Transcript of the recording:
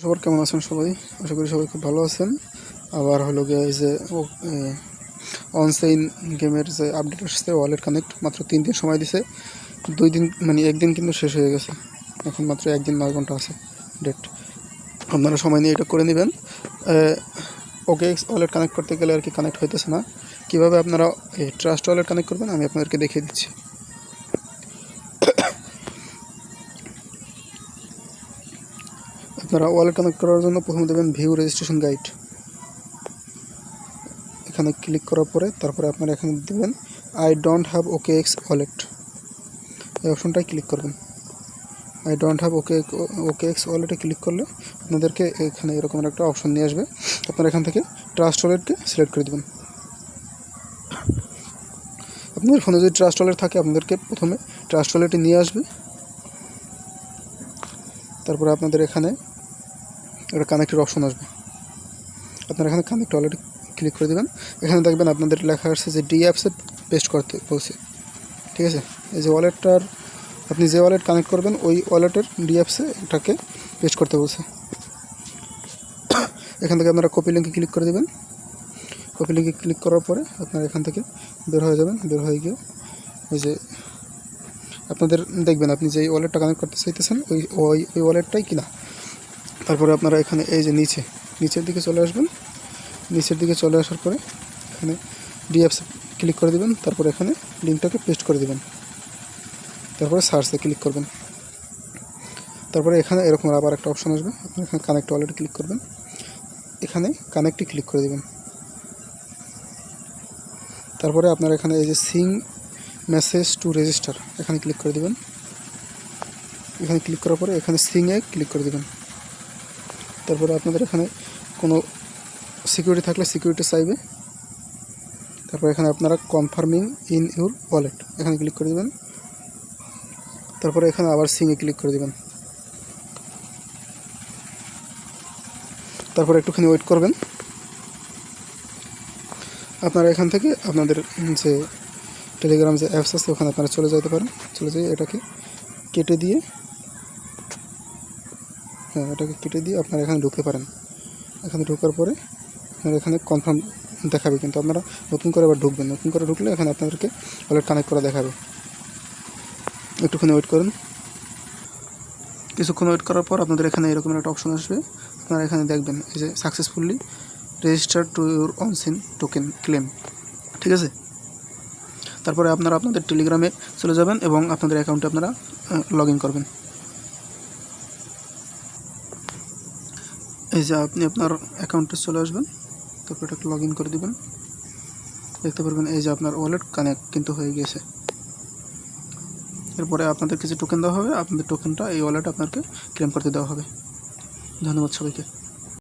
সবার কেমন আছেন সবাই? আশা করি সবাই খুব ভালো আছেন। আবার হলো গিয়ে এই যে অনসাইন গেমের যে আপডেট আসছে ওয়ালেট কানেক্ট মাত্র 3 দিন সময় দিছে। 2 দিন মানে একদিন কিন্তু শেষ হয়ে গেছে। এখন মাত্র একদিন 9 ঘন্টা আছে ডেট। আপনারা সময় নিয়ে এটা করে নেবেন। OKX ওয়ালেট কানেক্ট করতে গেলে আর কি কানেক্ট হইতেছে না। কীভাবে আপনারা এই ট্রাস্ট ওয়ালেট কানেক্ট করবেন আমি আপনাদেরকে দেখিয়ে দিচ্ছি। আপনারা ওয়ালেট কানেক্ট করার জন্য প্রথমে দেবেন ভিউ রেজিস্ট্রেশন গাইড। এখানে ক্লিক করার পরে তারপরে আপনারা এখানে দেবেন I don't have OKX wallet, এই অপশনটায় ক্লিক করবেন। আই ডোন্ট হ্যাভ OKX ওয়ালেটে ক্লিক করলে আপনাদেরকে এখানে এরকম একটা অপশন নিয়ে আসবে। আপনারা এখান থেকে ট্রাস্ট ওয়ালেটকে সিলেক্ট করে দেবেন। আপনাদের ফোনে যদি ট্রাস্ট ওয়ালেট থাকে আপনাদেরকে প্রথমে ট্রাস্ট ওয়ালেটে নিয়ে আসবে। তারপরে আপনাদের এখানে একটা কানেক্টের অপশন আসবে। আপনারা এখানে কানেক্ট ওয়ালেটে ক্লিক করে দেবেন। এখানে দেখবেন আপনাদের লেখা আসছে যে ডি অ্যাপসে পেস্ট করতে বলছে, ঠিক আছে। এই যে ওয়ালেটটার আপনি যে ওয়ালেট কানেক্ট করবেন ওই ওয়ালেটের ডি অ্যাপসে এটাকে পেস্ট করতে বলছে। এখান থেকে আপনারা কপি লিঙ্কে ক্লিক করে দেবেন। কপি লিঙ্কে ক্লিক করার পরে আপনারা এখান থেকে বের হয়ে যাবেন। বের হয়ে গিয়ে ওই যে আপনাদের দেখবেন আপনি যে ওয়ালেটটা কানেক্ট করতে চাইতেছেন ওই ওয়ালেটটাই কিনা। তারপরে আপনারা এখানে এই যে নিচের দিকে চলে আসবেন। নিচের দিকে চলে আসার পরে এখানে ডি অ্যাপসে ক্লিক করে দেবেন। তারপরে এখানে লিঙ্কটাকে পেস্ট করে দেবেন। তারপরে সার্চে ক্লিক করবেন। তারপরে এখানে এরকম আবার একটা অপশন আসবে। আপনারা এখানে কানেক্ট ওয়ালেটে ক্লিক করবেন। এখানে কানেক্টে ক্লিক করে দেবেন। তারপরে আপনারা এখানে এই যে সিং মেসেজ টু রেজিস্টার এখানে ক্লিক করে দেবেন। এখানে ক্লিক করার পরে এখানে সিংয়ে ক্লিক করে দেবেন। তারপরে আপনাদের এখানে কোনো সিকিউরিটি থাকলে সিকিউরিটি চাইবে। তারপর এখানে আপনারা কনফার্মিং ইন ইউর ওয়ালেট এখানে ক্লিক করে দেবেন। তারপরে এখানে আবার সিংয়ে ক্লিক করে দেবেন। তারপরে একটুখানি ওয়েট করবেন। আপনারা এখান থেকে আপনাদের যে টেলিগ্রাম যে অ্যাপস আছে ওখানে আপনারা চলে যেতে পারেন। চলে যেয়ে এটাকে কেটে দিয়ে এটাকে কেটে দিয়ে আপনারা এখানে ঢুকতে পারেন। এখানে ঢোকার পরে আপনারা এখানে কনফার্ম দেখাবে, কিন্তু আপনারা নতুন করে আবার ঢুকবেন। নতুন করে ঢুকলে এখানে আপনাদেরকে ওয়ালেট কানেক্ট করা দেখাবে। একটুখানি ওয়েট করুন। কিছুক্ষণ ওয়েট করার পর আপনাদের এখানে এরকম একটা অপশন আসবে। আপনারা এখানে দেখবেন এই যে successfully register to your unseen token claim, ঠিক আছে। তারপরে আপনারা আপনাদের টেলিগ্রামে চলে যাবেন এবং আপনাদের অ্যাকাউন্টে আপনারা লগ ইন করবেন। এই যে আপনি আপনার অ্যাকাউন্টে চলে আসবেন। তারপর এটাকে লগ ইন করে দেবেন। দেখতে পারবেন এই যে আপনার ওয়ালেট কানেক্ট কিন্তু হয়ে গেছে। এরপরে আপনাদের কিছু টোকেন দেওয়া হবে। আপনাদের টোকেনটা এই ওয়ালেটে আপনাকে ক্লেম করতে দেওয়া হবে। ধন্যবাদ সবাইকে।